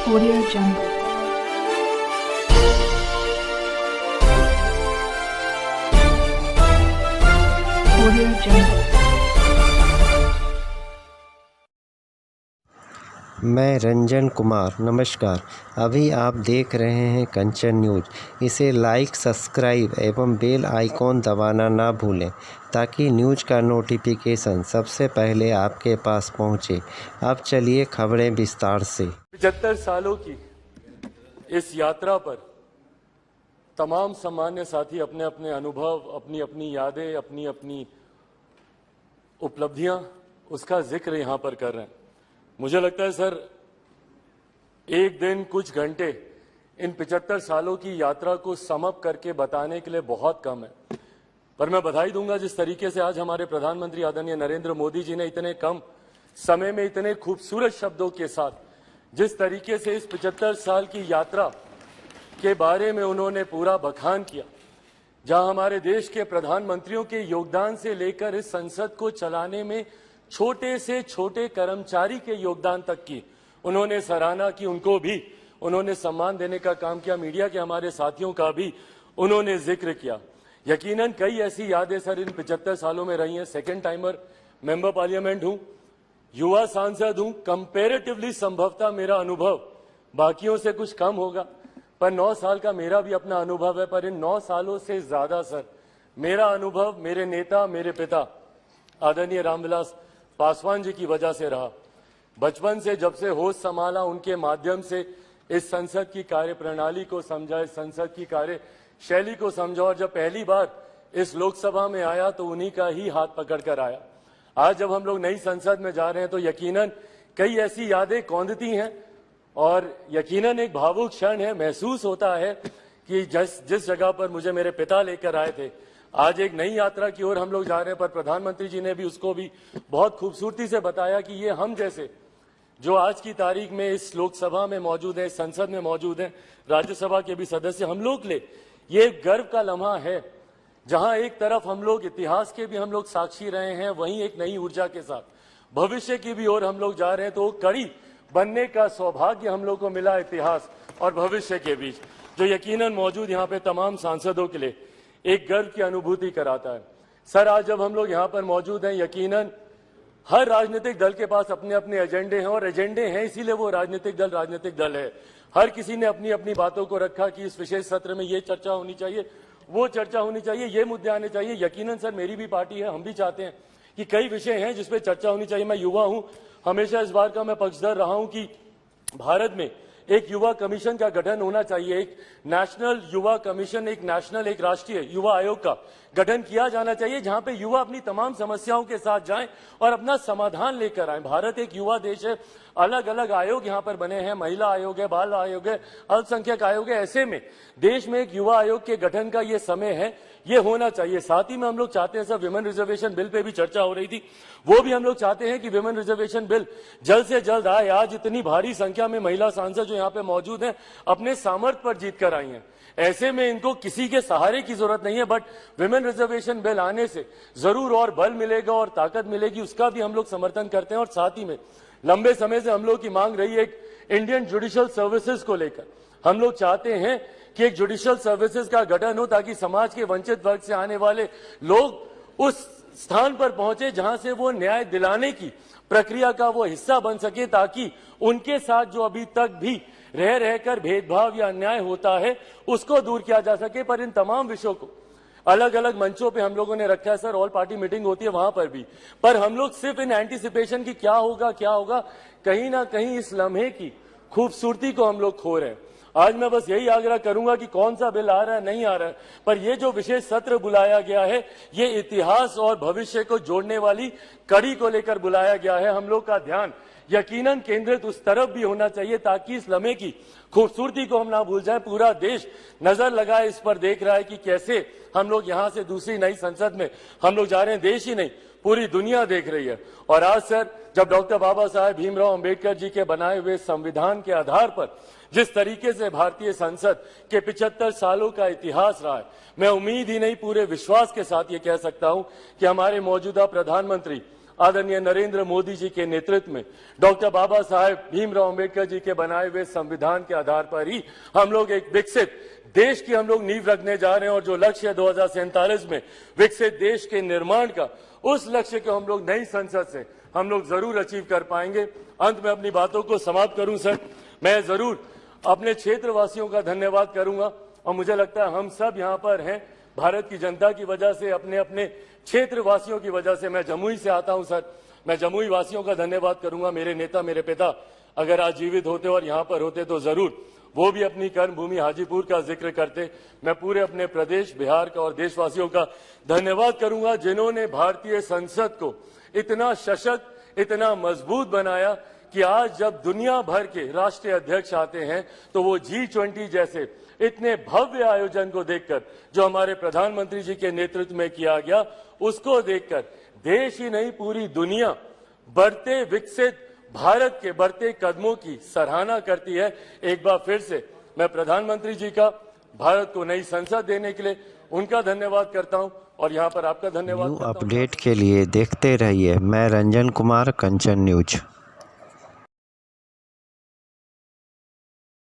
Audio Jungle. Audio Jungle. मैं रंजन कुमार। नमस्कार। अभी आप देख रहे हैं कंचन न्यूज। इसे लाइक, सब्सक्राइब एवं बेल आइकॉन दबाना ना भूलें ताकि न्यूज का नोटिफिकेशन सबसे पहले आपके पास पहुंचे। अब चलिए खबरें विस्तार से। 75 सालों की इस यात्रा पर तमाम सामान्य साथी अपने अपने अनुभव, अपनी अपनी यादें, अपनी अपनी उपलब्धियां, उसका जिक्र यहां पर कर रहे हैं। मुझे लगता है सर, एक दिन कुछ घंटे इन 75 सालों की यात्रा को समअप करके बताने के लिए बहुत कम है, पर मैं बधाई दूंगा जिस तरीके से आज हमारे प्रधानमंत्री आदरणीय नरेंद्र मोदी जी ने इतने कम समय में इतने खूबसूरत शब्दों के साथ जिस तरीके से इस 75 साल की यात्रा के बारे में उन्होंने पूरा बखान किया, जहां हमारे देश के प्रधानमंत्रियों के योगदान से लेकर इस संसद को चलाने में छोटे से छोटे कर्मचारी के योगदान तक की उन्होंने सराहना की, उनको भी उन्होंने सम्मान देने का काम किया। मीडिया के हमारे साथियों का भी उन्होंने जिक्र किया। यकीनन कई ऐसी यादें सर इन 75 सालों में रही हैं। सेकंड टाइमर मेंबर पार्लियामेंट हूं, युवा सांसद हूं, कंपैरेटिवली संभवतः मेरा अनुभव बाकियों से कुछ कम होगा, पर 9 साल का मेरा भी अपना अनुभव है। पर इन 9 सालों से ज्यादा सर मेरा अनुभव मेरे नेता, मेरे पिता आदरणीय रामविलास पासवान जी की वजह से रहा। बचपन से जब से होश संभाला, उनके माध्यम से इस संसद की कार्य प्रणाली को समझा, इस संसद की कार्य शैली को समझा, और जब पहली बार इस लोकसभा में आया तो उन्हीं का ही हाथ पकड़कर आया। आज जब हम लोग नई संसद में जा रहे हैं तो यकीनन कई ऐसी यादें कौंधती हैं और यकीनन एक भावुक क्षण है। महसूस होता है कि जिस जगह पर मुझे मेरे पिता लेकर आए थे, आज एक नई यात्रा की ओर हम लोग जा रहे हैं। पर प्रधानमंत्री जी ने भी उसको भी बहुत खूबसूरती से बताया कि ये हम जैसे जो आज की तारीख में इस लोकसभा में मौजूद है, संसद में मौजूद है, राज्यसभा के भी सदस्य, हम लोग ले ये गर्व का लम्हा है, जहां एक तरफ हम लोग इतिहास के भी हम लोग साक्षी रहे हैं, वहीं एक नई ऊर्जा के साथ भविष्य की भी ओर हम लोग जा रहे हैं। तो कड़ी बनने का सौभाग्य हम लोग को मिला इतिहास और भविष्य के बीच, जो यकीनन मौजूद यहाँ पे तमाम सांसदों के लिए एक गर्व की अनुभूति कराता है। सर, आज जब हम लोग यहाँ पर मौजूद हैं, यकीनन हर राजनीतिक दल के पास अपने अपने एजेंडे हैं, और एजेंडे हैं इसीलिए वो राजनीतिक दल है। हर किसी ने अपनी अपनी बातों को रखा कि इस विशेष सत्र में ये चर्चा होनी चाहिए, वो चर्चा होनी चाहिए, ये मुद्दे आने चाहिए। यकीनन सर, मेरी भी पार्टी है, हम भी चाहते हैं कि कई विषय हैं जिसपे चर्चा होनी चाहिए। मैं युवा हूं, हमेशा इस बार का मैं पक्षधर रहा हूं कि भारत में एक युवा कमीशन का गठन होना चाहिए, एक नेशनल युवा कमीशन, एक राष्ट्रीय युवा आयोग का गठन किया जाना चाहिए, जहां पे युवा अपनी तमाम समस्याओं के साथ जाएं और अपना समाधान लेकर आए। भारत एक युवा देश है, अलग अलग आयोग यहाँ पर बने हैं, महिला आयोग है, बाल आयोग है, अल्पसंख्यक आयोग है। ऐसे में देश में एक युवा आयोग के गठन का ये समय है, ये होना चाहिए। साथ ही में हम लोग चाहते हैं sir, women reservation bill pay भी चर्चा हो रही थी, वो भी हम लोग चाहते हैं कि विमेन रिजर्वेशन बिल जल्द से जल्द आए। आज इतनी भारी संख्या में महिला सांसद जो यहाँ पे मौजूद हैं, अपने सामर्थ्य पर जीत कर आई हैं। ऐसे में इनको किसी के सहारे की जरूरत नहीं है, बट विमेन रिजर्वेशन बिल आने से जरूर और बल मिलेगा और ताकत मिलेगी, उसका भी हम लोग समर्थन करते हैं। और साथ ही में लंबे समय से हम लोग की मांग रही है एक इंडियन जुडिशियल सर्विसेज को लेकर। हम लोग चाहते हैं कि एक जुडिशियल सर्विसेज का गठन हो, ताकि समाज के वंचित वर्ग से आने वाले लोग उस स्थान पर पहुंचे जहां से वो न्याय दिलाने की प्रक्रिया का वो हिस्सा बन सके, ताकि उनके साथ जो अभी तक भी रह रहकर भेदभाव या अन्याय होता है उसको दूर किया जा सके। पर इन तमाम विषयों को अलग अलग मंचों पे हम लोगों ने रखा है सर, ऑल पार्टी मीटिंग होती है वहां पर भी, पर हम लोग सिर्फ इन एंटीसिपेशन की क्या होगा, कहीं ना कहीं इस लम्हे की खूबसूरती को हम लोग खो रहे हैं। आज मैं बस यही आग्रह करूंगा कि कौन सा बिल आ रहा है, नहीं आ रहा है, पर ये जो विशेष सत्र बुलाया गया है, ये इतिहास और भविष्य को जोड़ने वाली कड़ी को लेकर बुलाया गया है। हम लोग का ध्यान यकीनन केंद्रित उस तरफ भी होना चाहिए, ताकि इस लम्हे की खूबसूरती को हम ना भूल जाएं। पूरा देश नजर लगाए इस पर, देख रहा है कि कैसे हम लोग यहां से दूसरी नई संसद में हम लोग जा रहे हैं। देश ही नहीं, पूरी दुनिया देख रही है। और आज सर, जब डॉक्टर बाबा साहेब भीमराव अंबेडकर जी के बनाए हुए संविधान के आधार पर जिस तरीके से भारतीय संसद के 75 सालों का इतिहास रहा है, मैं उम्मीद ही नहीं पूरे विश्वास के साथ ये कह सकता हूं कि हमारे मौजूदा प्रधानमंत्री आदरणीय नरेंद्र मोदी जी के नेतृत्व में डॉक्टर बाबा साहेब भीमराव अंबेडकर जी के बनाए हुए संविधान के आधार पर ही हम लोग एक विकसित देश की हम लोग नींव रखने जा रहे हैं। और जो लक्ष्य है 2047 में विकसित देश के निर्माण का, उस लक्ष्य को हम लोग नई संसद से हम लोग जरूर अचीव कर पाएंगे। अंत में अपनी बातों को समाप्त करूं सर, मैं जरूर अपने क्षेत्रवासियों का धन्यवाद करूंगा। और मुझे लगता है हम सब यहाँ पर हैं भारत की जनता की वजह से, अपने अपने क्षेत्रवासियों की वजह से। मैं जमुई से आता हूं सर, मैं जमुई वासियों का धन्यवाद करूंगा। मेरे नेता, मेरे पिता अगर आज जीवित होते और यहाँ पर होते तो जरूर वो भी अपनी कर्मभूमि हाजीपुर का जिक्र करते। मैं पूरे अपने प्रदेश बिहार का और देशवासियों का धन्यवाद करूंगा जिन्होंने भारतीय संसद को इतना सशक्त, इतना मजबूत बनाया कि आज जब दुनिया भर के राष्ट्रीय अध्यक्ष आते हैं तो वो G20 जैसे इतने भव्य आयोजन को देखकर, जो हमारे प्रधानमंत्री जी के नेतृत्व में किया गया, उसको देखकर देश ही नहीं पूरी दुनिया बढ़ते विकसित भारत के बढ़ते कदमों की सराहना करती है। एक बार फिर से मैं प्रधानमंत्री जी का भारत को नई संसद देने के लिए उनका धन्यवाद करता हूं और यहां पर आपका धन्यवाद न्यू करता हूं। अपडेट के लिए देखते रहिए मैं रंजन कुमार, कंचन न्यूज।